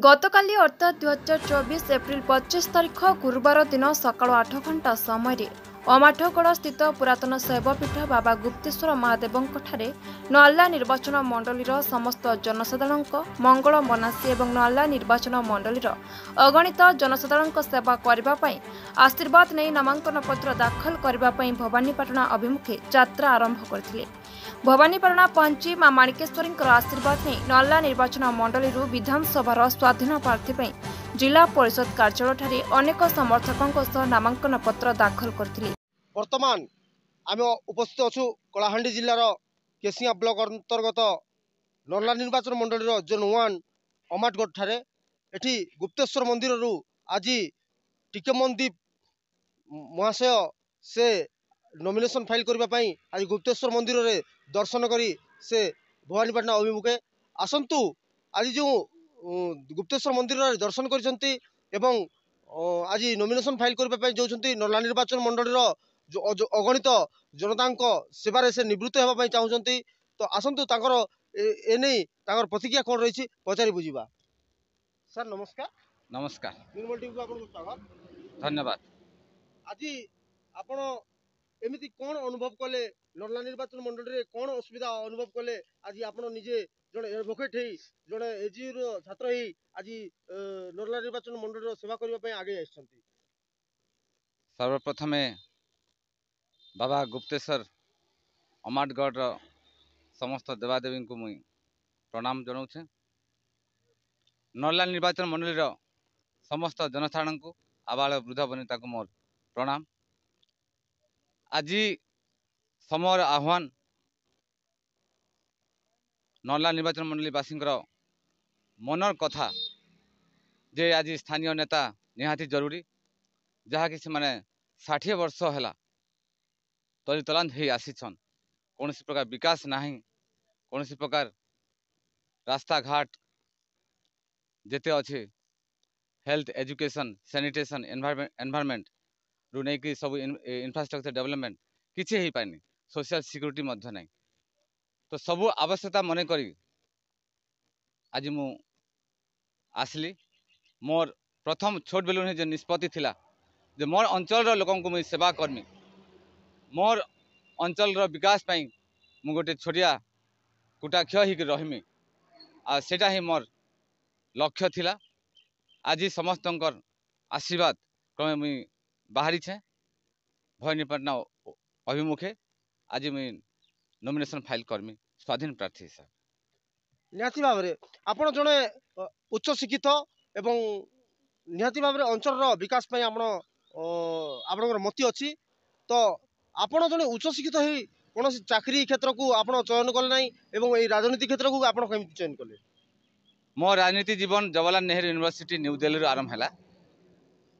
गतकाली अर्थात 2024 एप्रिल 25 तारिख गुरुवार दिन सकाळ 8 घंटा समय अमाठगड़ स्थित पुरातन शैवपीठ बाबा गुप्तेश्वर महादेवंठारे नल्ला निर्वाचन मंडलीर समस्त जनसाधारण मंगल मनासी और नल्ला निर्वाचन मंडलीर अगणित जनसाधारण सेवा करने आशीर्वाद नहीं नामांकन पत्र दाखल करने भवानीपाटना अभिमुखे यात्रा आरंभ करथिले। भवानीपाटना पहुंची मां माणिकेश्वरी आशीर्वाद नहीं नल्ला निर्वाचन मंडली विधानसभा स्वाधीन प्रार्थी जिला परिषद कार्यालय अनेक समर्थकों नामांकन पत्र दाखल करथिले। वर्तमान आम उपस्थित अच्छु कलाहांडी जिलार केसिया ब्लॉक अंतर्गत नल्ला निर्वाचन मंडलीर जोन 1 अमाटगढ़ ठारे एठी गुप्तेश्वर मंदिर रु आज टिकेमनदीप महाशय से नॉमिनेशन फाइल करने आज गुप्तेश्वर मंदिर रे दर्शन करी से भवानीपाटना अभिमुखे आसंतु आज जो गुप्तेश्वर मंदिर रे दर्शन करिसंती एवं आज नॉमिनेशन फाइल करने जाउछंती नल्ला निर्वाचन मंडलीर जो अगणित जनता सेवारे से निवृत्त होगा चाहते तो आसतु एने प्रतिक्रिया कौन रही पचारि बुझा। सर नमस्कार। नमस्कार। निर्मल टीवी को आपको स्वागत धन्यवाद। आज आपण एमती कौन अनुभव कले नल्ला निर्वाचन मंडली रे कौन असुविधा अनुभव कले आज आपण निजे जड़े एडवोकेट ही जड़े एजीयू छात्र ही आज नल्ला निर्वाचन मंडली सेवा करने आगे आसछंती। सर्वप्रथमे बाबा गुप्तेश्वर अमाटगढ़ समस्त देवादेवी को मुई प्रणाम जनाऊे। नल्ला निर्वाचन मंडलीर समस्त जनसाधारण को आबाल वृद्ध वनिता को मोर प्रणाम। आज समय आह्वान नल्ला निर्वाचन मंडली बासींकर मनर कथा जे आज स्थानीय नेता निहाती जरूरी जहाँकि से माने 60 वर्ष है तलीतलांत हो आसीछन कौन प्रकार विकास नहीं कौन प्रकार रास्ता घाट जेते अच्छे हेल्थ एजुकेशन सैनिटेशन एनवायरनमेंट रू नहीं कि सब इंफ्रास्ट्रक्चर डेवलपमेंट किसी ही पानी सोशल सिक्योरिटी मध्य नहीं तो सबू आवश्यकता मन करी आज मु आसली। मोर प्रथम छोट बेलू जो निष्पत्ति थिला जे मोर अंचल लोक मुझे सेवा करमी मोर अंचल विकास पाई मु गोटे छोटिया कुटाक्ष ही रहीमी आ सेटा ही मोर लक्ष्य थिला। आज समस्त आशीर्वाद क्रमे मुई बाहरी छे भवानीपाटना अभिमुखे आज मुई नॉमिनेशन फाइल करमी स्वाधीन प्रार्थी हिसाब। निहाती भाव में आपण जड़े उच्च शिक्षित एवं निहाती भाव में अंचल विकास आपणकर मति अच्छी तो आपण जड़े उच्च शिक्षित ही कौन चाकरी क्षेत्र को आप चयन कले ना एवं राजनीति क्षेत्र को आप चयन कले? मो राजनीति जीवन जवाहरलाल नेहरू यूनिवर्सिटी न्यू दिल्ली आरंभ है।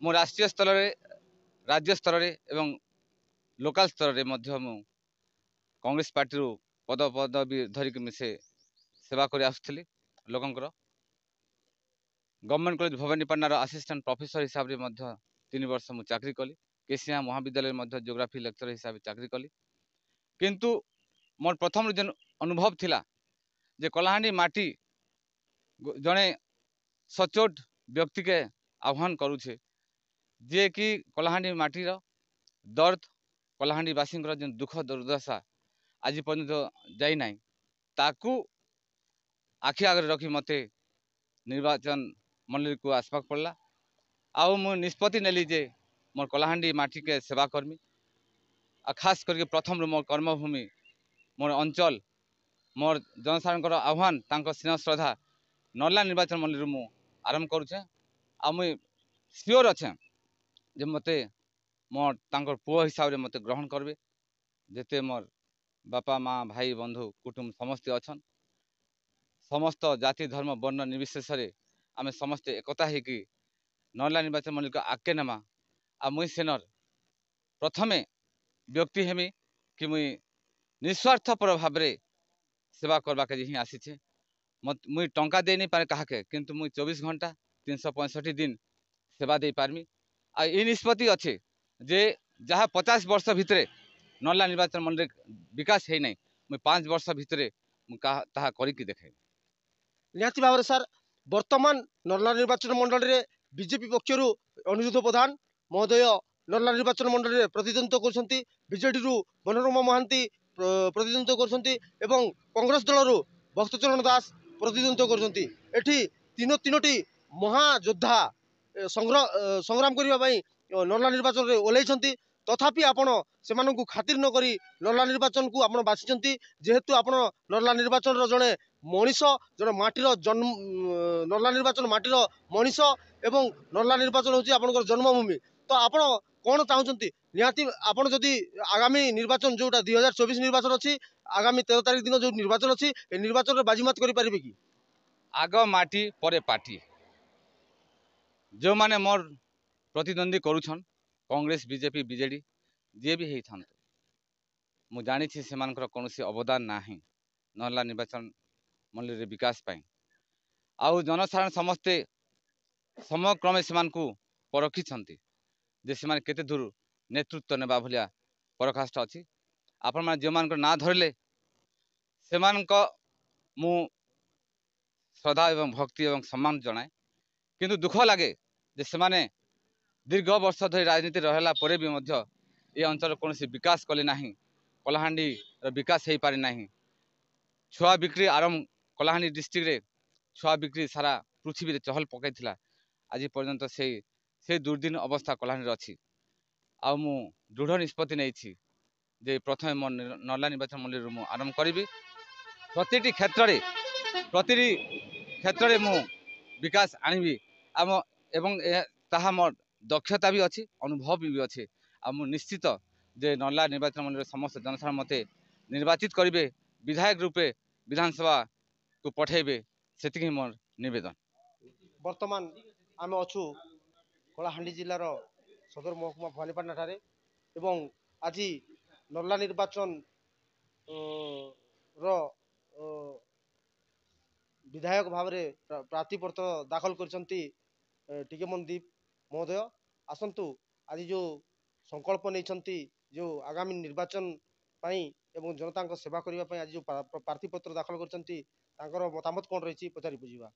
मो राष्ट्रीय स्तर रे राज्य स्तर रे एवं लोकल स्तर रे मध्य मु कांग्रेस पार्टी रू पद पदवी धरिक मिसे सेवा कर Asuli लोकंकर। Government college भवानीपाटनार assistant professor हिसाब रे मध्य 3 वर्ष मु चाकरी कली। केसिया महाविद्यालय मध्य जियोग्राफी लेक्चर हिसाब से चाकरी कली। किंतु मोर प्रथम जो अनुभव थिला जे कलाहांडी माटी जड़े सचोट व्यक्ति के आह्वान करुछे जे कि कलाहांडी माटीर दर्द कलाहांडीवासी जो दुख दुर्दशा आज पर्यंत जाई नाही ताकू आखि आगे रखी मते निर्वाचन मंडली को आसपाक पड़ला। आउ मु निष्पत्ति नेली जे मोर कलाहांडी माटी के सेवा कर्मी आ खास करके प्रथम मोर कर्मभूमि मोर अंचल मोर जनसाधारण आह्वान तांको स्नेह श्रद्धा नल्ला निर्वाचन मंडली मु आरंभ करुचे। आ मुई सियोर अच्छे जे मते मोर तांकर पुओ हिसाब रे मते ग्रहण करबे जेते मोर बापा माँ भाई बंधु कुटुंब समस्ते अच्छन समस्त जाति धर्म वर्ण निर्विशेष आमे समस्ते एकता होगी नल्ला निर्वाचन मंडली को आगे नेमा। आ मुई सेनर प्रथमे व्यक्ति हेमी कि मुई निस्वार्थपर भाव में सेवा करवा के ही आसीछे। मुई टंका दे नहीं पारे काहाके किंतु मुई 24 घंटा 365 दिन सेवा दे पारमी। आ ये निष्पत्ति अच्छे जे जहाँ 50 वर्ष भितर नल्ला निर्वाचन मंडली विकास है नहीं मुई 5 वर्ष भितर ताहा करिकी देखे। निहाती भाव में सर ବର୍ତ୍ତମାନ ନର୍ଲା ନିର୍ବାଚନ ମଣ୍ଡଳୀରେ ବିଜେପି ପକ୍ଷରୁ ଅନିରୁଦ୍ଧ ପ୍ରଧାନ ମହୋଦୟ ନର୍ଲା ନିର୍ବାଚନ ମଣ୍ଡଳୀରେ ପ୍ରତିଦ୍ୱନ୍ଦିତା କରୁଛନ୍ତି। ବିଜେଡିରୁ ମନୋରମା ମହାନ୍ତି ପ୍ରତିଦ୍ୱନ୍ଦିତା କରୁଛନ୍ତି ଏବଂ କଂଗ୍ରେସ ଦଳରୁ ଭକ୍ତଚରଣ ଦାସ ପ୍ରତିଦ୍ୱନ୍ଦିତା କରୁଛନ୍ତି। ଏଠି ତିନୋଟି ମହାଯୋଦ୍ଧା ସଂଗ୍ରାମ କରିବା ପାଇଁ ନର୍ଲା ନିର୍ବାଚନରେ ଓହ୍ଲାଇଛନ୍ତି। ତଥାପି ଆପଣ ସେମାନଙ୍କୁ ଖାତିର ନ କରି ନର୍ଲା ନିର୍ବାଚନକୁ ଆପଣ ବାଛିଛନ୍ତି। ଯେହେତୁ ଆପଣ ନର୍ଲା ନିର୍ବାଚନର ଜଣେ ମଣିଷ, ଜଣେ ମାଟିର ଜନ୍ମ, ନର୍ଲା ନିର୍ବାଚନ ମାଟିର ମଣିଷ ଏବଂ ନର୍ଲା ନିର୍ବାଚନ ହେଉଛି ଆପଣଙ୍କର ଜନ୍ମଭୂମି। ତ ଆପଣ କ'ଣ ଚାହୁଁଛନ୍ତି? ନିହାତି ଆପଣ ଯଦି ଆଗାମୀ ନିର୍ବାଚନ ଯୋଉଟା 2024 ନିର୍ବାଚନ ଅଛି, ଆଗାମୀ 13 ତାରିଖ ଦିନ ଯୋଉ ନିର୍ବାଚନ ଅଛି, ଏ ନିର୍ବାଚନରେ ବାଜିମାତ କରିପାରିବେ କି? ଆଗ ମାଟି ପରେ ପାର୍ଟି ଯେଉଁମାନେ ମୋର ପ୍ରତିଦ୍ୱନ୍ଦ୍ୱୀ କରୁଛନ୍, କଂଗ୍ରେସ ବିଜେପି ବିଜେଡି ଯିଏ ବି ହେଇଥାନ୍ତୁ, ମୁଁ ଜାଣିଛି ସେମାନଙ୍କର କୌଣସି ଅବଦାନ ନାହିଁ ନର୍ଲା ନିର୍ବାଚନ ମଣ୍ଡଳୀରେ ବିକାଶ ପାଇଁ। ଆଉ ଜନସାଧାରଣ ସମସ୍ତେ ସମୟକ୍ରମେ ସେମାନଙ୍କୁ ପରଖିଛନ୍ତି ଯେ ସେମାନେ କେତେ ଦୂର ନେତୃତ୍ୱ ନେବା ଭଳିଆ ପରଖାଷ୍ଟ ଅଛି। ଆପଣମାନେ ଯେଉଁମାନଙ୍କର ନାଁ ଧରିଲେ ସେମାନଙ୍କ ମୁଁ ଶ୍ରଦ୍ଧା ଏବଂ ଭକ୍ତି ଏବଂ ସମ୍ମାନ ଜଣାଏ। କିନ୍ତୁ ଦୁଃଖ ଲାଗେ ଯେ ସେମାନେ ଦୀର୍ଘ ବର୍ଷ ଧରି ରାଜନୀତି ରହିଲା ପରେ ବି ମଧ୍ୟ ଏ ଅଞ୍ଚଳରେ କୌଣସି ବିକାଶ କଲେ ନାହିଁ। କଳାହାଣ୍ଡିର ବିକାଶ ହେଇପାରି ନାହିଁ। ଛୁଆ ବିକ୍ରି ଆରମ୍ଭ କଳାହାଣ୍ଡି ଡିଷ୍ଟ୍ରିକ୍ଟରେ ଛୁଆ ବିକ୍ରି ସାରା ପୃଥିବୀରେ ଚହଲ ପକାଇଥିଲା। ଆଜି ପର୍ଯ୍ୟନ୍ତ ସେଇ ଦୁର୍ଦିନ ଅବସ୍ଥା କଳାହାଣ୍ଡିରେ ଅଛି। ଆଉ ମୁଁ ଦୃଢ଼ ନିଷ୍ପତ୍ତି ନେଇଛି ଯେ ପ୍ରଥମେ ମୋ ନର୍ଲା ନିର୍ବାଚନ ମଣ୍ଡଳୀରୁ ମୁଁ ଆରମ୍ଭ କରିବି। ପ୍ରତିଟି କ୍ଷେତ୍ରରେ ମୁଁ ବିକାଶ ଆଣିବି ଏବଂ ତାହା ମୋର ଦକ୍ଷତା ବି ଅଛି, ଅନୁଭବ ବି ଅଛି। ଆଉ ମୁଁ ନିଶ୍ଚିତ ଯେ ନର୍ଲା ନିର୍ବାଚନ ମଣ୍ଡଳୀରେ ସମସ୍ତ ଜନସାଧାରଣ ମୋତେ ନିର୍ବାଚିତ କରିବେ, ବିଧାୟକ ରୂପେ ବିଧାନସଭାକୁ ପଠାଇବେ, ସେତିକି ହିଁ ମୋର ନିବେଦନ। ବର୍ତ୍ତମାନ ଆମେ ଅଛୁ କଳାହାଣ୍ଡି ଜିଲ୍ଲାର ସଦର ମହକୁମା ଭବାନୀପାଟଣା ଠାରେ ଏବଂ ଆଜି ନର୍ଲା ନିର୍ବାଚନ ର ବିଧାୟକ ଭାବରେ ପ୍ରାର୍ଥୀପତ୍ର ଦାଖଲ କରିଛନ୍ତି ଟିକେ ମନଦୀପ ମହୋଦୟ। ଆସନ୍ତୁ ଆଜି ଯେଉଁ ସଂକଳ୍ପ ନେଇଛନ୍ତି, ଯେଉଁ ଆଗାମୀ ନିର୍ବାଚନ ପାଇଁ ଏବଂ ଜନତାଙ୍କ ସେବା କରିବା ପାଇଁ ଆଜି ଯେଉଁ ପ୍ରାର୍ଥୀପତ୍ର ଦାଖଲ କରିଛନ୍ତି, ତାଙ୍କର ମତାମତ କ'ଣ ରହିଛି ପଚାରି ବୁଝିବା।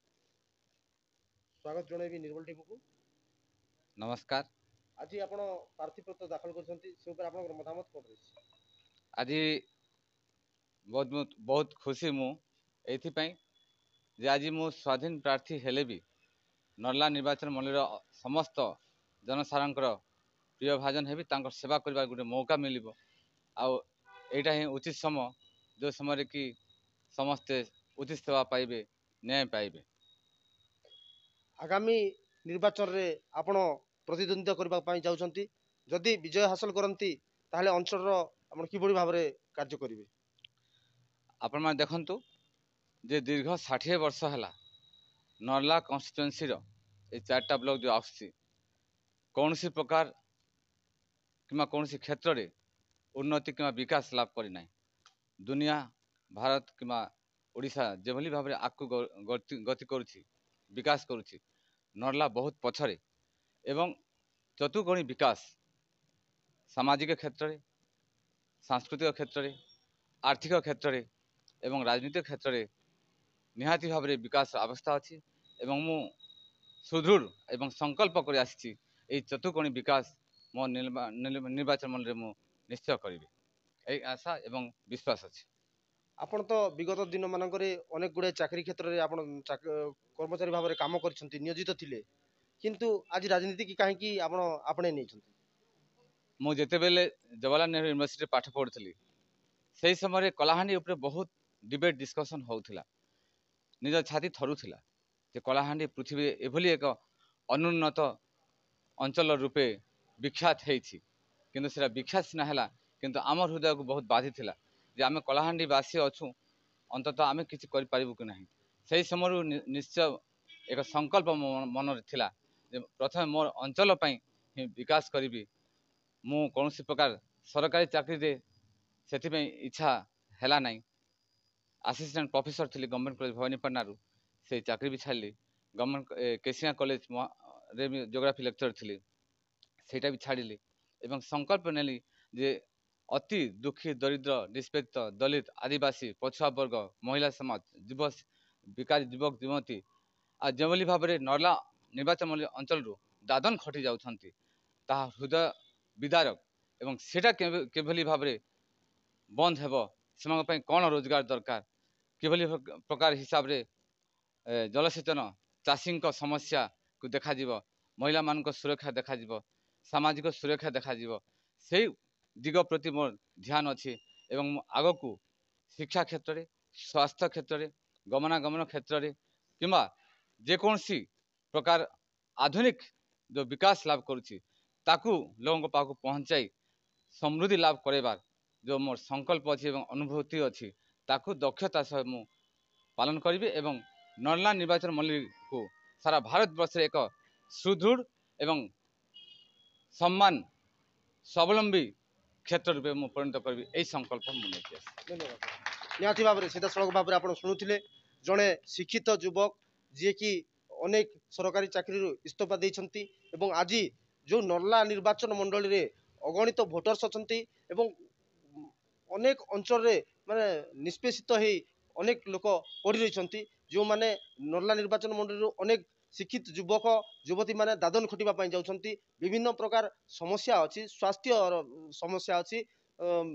ସ୍ୱାଗତ ଜଣାଇବି ନିର୍ମଳ ଟିଭିକୁ। ନମସ୍କାର। ଆଜି ଆପଣ ପ୍ରାର୍ଥୀପତ୍ର ଦାଖଲ କରିଛନ୍ତି, ସେ ଉପରେ ଆପଣଙ୍କର ମତାମତ କ'ଣ ରହିଛି? ଆଜି ବହୁତ ଖୁସି ମୁଁ ଏଇଥିପାଇଁ ଯେ ଆଜି ମୁଁ ସ୍ୱାଧୀନ ପ୍ରାର୍ଥୀ ହେଲେ ବି ନର୍ଲା ନିର୍ବାଚନ ମଣ୍ଡଳୀର ସମସ୍ତ ଜନସାଧାରଣଙ୍କର ପ୍ରିୟ ଭାଜନ ହେବି। ତାଙ୍କର ସେବା କରିବାର ଗୋଟେ ମୌକା ମିଳିବ। ଆଉ ଏଇଟା ହିଁ ଉଚିତ ସମୟ, ଯେଉଁ ସମୟରେ କି ସମସ୍ତେ ଉଚିତ ସେବା ପାଇବେ, ନ୍ୟାୟ ପାଇବେ। ଆଗାମୀ ନିର୍ବାଚନରେ ଆପଣ ପ୍ରତିଦ୍ୱନ୍ଦିତା କରିବା ପାଇଁ ଯାଉଛନ୍ତି। ଯଦି ବିଜୟ ହାସଲ କରନ୍ତି ତାହେଲେ ଅଞ୍ଚଳର ଆପଣ କିଭଳି ଭାବରେ କାର୍ଯ୍ୟ କରିବେ? ଆପଣମାନେ ଦେଖନ୍ତୁ ଯେ ଦୀର୍ଘ 60 ବର୍ଷ ହେଲା ନର୍ଲା କନଷ୍ଟିଚୁଏନ୍ସିର ଏ 4ଟା ବ୍ଲକ ଯେଉଁ ଆସୁଛି, କୌଣସି ପ୍ରକାର କିମ୍ବା କୌଣସି କ୍ଷେତ୍ରରେ ଉନ୍ନତି କିମ୍ବା ବିକାଶ ଲାଭ କରିନାହିଁ। ଦୁନିଆ, ଭାରତ କିମ୍ବା ଓଡ଼ିଶା ଯେଭଳି ଭାବରେ ଆଗକୁ ଗତି କରୁଛି, ବିକାଶ କରୁଛି, ନର୍ଲା ବହୁତ ପଛରେ। ଏବଂ ଚତୁର୍କୋଣ ବିକାଶ ସାମାଜିକ କ୍ଷେତ୍ରରେ, ସାଂସ୍କୃତିକ କ୍ଷେତ୍ରରେ, ଆର୍ଥିକ କ୍ଷେତ୍ରରେ ଏବଂ ରାଜନୈତିକ କ୍ଷେତ୍ରରେ ନିହାତି ଭାବରେ ବିକାଶର ଆବଶ୍ୟକତା ଅଛି। ଏବଂ ମୁଁ ସୁଦୃଢ଼ ଏବଂ ସଂକଳ୍ପ କରି ଆସିଛି ଏହି ଚତୁର୍କୋଣ ବିକାଶ ମୋ ନିର୍ବାଚନ ମଣ୍ଡଳୀରେ ମୁଁ ନିଶ୍ଚୟ କରିବି, ଏହି ଆଶା ଏବଂ ବିଶ୍ୱାସ ଅଛି। ଆପଣ ତ ବିଗତ ଦିନମାନଙ୍କରେ ଅନେକ ଗୁଡ଼ିଏ ଚାକିରୀ କ୍ଷେତ୍ରରେ ଆପଣ କର୍ମଚାରୀ ଭାବରେ କାମ କରିଛନ୍ତି, ନିୟୋଜିତ ଥିଲେ, କିନ୍ତୁ ଆଜି ରାଜନୀତି କି କାହିଁକି ଆପଣ ଆପଣେଇ ନେଇଛନ୍ତି? ମୁଁ ଯେତେବେଳେ ଜବାହରଲାଲ ନେହେରୁ ୟୁନିଭର୍ସିଟିରେ ପାଠ ପଢ଼ୁଥିଲି, ସେହି ସମୟରେ କଳାହାଣ୍ଡି ଉପରେ ବହୁତ ଡିବେଟ୍ ଡିସ୍କସନ୍ ହେଉଥିଲା। ନିଜ ଛାତି ଥରୁଥିଲା ଯେ କଳାହାଣ୍ଡି ପୃଥିବୀରେ ଏଭଳି ଏକ ଅନୁନ୍ନତ ଅଞ୍ଚଳ ରୂପେ ବିଖ୍ୟାତ ହେଇଛି। କିନ୍ତୁ ସେଟା ବିଖ୍ୟାତ ସିନା ହେଲା, କିନ୍ତୁ ଆମ ହୃଦୟକୁ ବହୁତ ବାଧିଥିଲା ଯେ ଆମେ କଳାହାଣ୍ଡିବାସୀ ଅଛୁ, ଅନ୍ତତଃ ଆମେ କିଛି କରିପାରିବୁ କି ନାହିଁ। ସେହି ସମୟରୁ ନିଶ୍ଚୟ ଏକ ସଂକଳ୍ପ ମୋ ମନରେ ଥିଲା ଯେ ପ୍ରଥମେ ମୋର ଅଞ୍ଚଳ ପାଇଁ ହିଁ ବିକାଶ କରିବି। ମୁଁ କୌଣସି ପ୍ରକାର ସରକାରୀ ଚାକିରିରେ ସେଥିପାଇଁ ଇଚ୍ଛା ହେଲା ନାହିଁ। ଆସିଷ୍ଟାଣ୍ଟ ପ୍ରଫେସର ଥିଲି ଗଭର୍ଣ୍ଣମେଣ୍ଟ କଲେଜ ଭବାନୀପାଟଣାରୁ, ସେଇ ଚାକିରି ବି ଛାଡ଼ିଲି। ଗଭର୍ଣ୍ଣମେଣ୍ଟ କେସିଆଁ କଲେଜରେ ବି ଜୋଗ୍ରାଫି ଲେକ୍ଚର ଥିଲି, ସେଇଟା ବି ଛାଡ଼ିଲି ଏବଂ ସଂକଳ୍ପ ନେଲି ଯେ ଅତି ଦୁଃଖୀ, ଦରିଦ୍ର, ନିଷ୍ପେଦିତ, ଦଳିତ, ଆଦିବାସୀ, ପଛୁଆ ବର୍ଗ, ମହିଳା ସମାଜ, ବେକାରୀ ଯୁବକ ଯୁବତୀ आ जेभली भाव में नर्ला निर्वाचन मंडली अंचल दादन खटी जाउछंती ताहा हृदय विदारक एवं सेटा केभली भाव में बंद हेब से कौन रोजगार दरकार किभली प्रकार हिसाब रे जलसेचन चाषी समस्या को देखा महिला मान सुरक्षा देखा सामाजिक सुरक्षा देखा से दिग प्रति मोर ध्यान अच्छी एवं आग को शिक्षा क्षेत्र में स्वास्थ्य क्षेत्र में गमनागमन क्षेत्र में किंबा जेकोसी प्रकार आधुनिक जो विकास लाभ करुच्ची ताकू लोगों पाक पहुँचाई समृद्धि लाभ करार जो मोर संकल्प अच्छी अनुभूति अच्छी ताकू दक्षता सह मु पालन करी एवं नर्ला निर्वाचन मंडली को सारा भारत वर्ष एक सुदृढ़ एवं सम्मान स्वावलंबी क्षेत्र रूपे मु परिणत करी यही संकल्प मुझे धन्यवाद निहाती भाव में सीधा सड़क भाव में आप शुणुले जड़े शिक्षित युवक जी कि अनेक सरकारी चाकरी इस्तीफा देती आज जो नर्ला निर्वाचन मंडली रे अगणित भोटर्स अच्छा अनेक अंचल माने निष्पेषित हो अनेक लोक पड़ी रही जो माने नर्ला निर्वाचन मंडली अनेक शिक्षित युवक युवती माने दादन खटिबा जाउछंती विभिन्न प्रकार समस्या अच्छी स्वास्थ्य समस्या अच्छी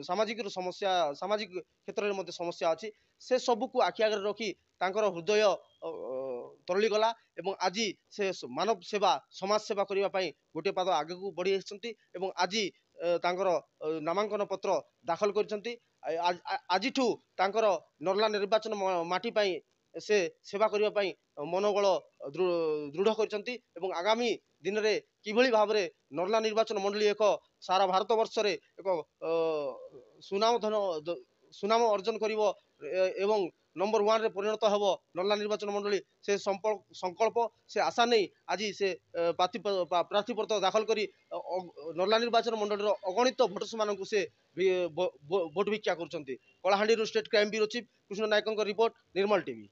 सामाजिक समस्या सामाजिक क्षेत्र में मध्य समस्या अच्छी से सबू को आखि आगे रखी तांकर हृदय तरली गला एवं आज से मानव सेवा समाज सेवा करने गोटे पाद आगे को बढ़ी एवं आज तांकर नामांकन पत्र दाखल करछंती आज नर्ला निर्वाचन माटी पाई से सेवा करने मनोबल दृढ़ कर आगामी दिन में किभली भाव में नर्ला निर्वाचन मंडली एक सारा भारत वर्ष रे एक सुनाम अर्जन करिवो एवं नंबर 1 रे परिणत हेब नर्ला निर्वाचन मंडली से संकल्प से आशा नहीं आज से प्रार्थीपत्र दाखल करी नर्ला निर्वाचन मंडली अगणित भोटर्स मानक से भोट भिक्षा कर Kalahandi state crime bureau chief Krishna Nayak report Nirmal TV.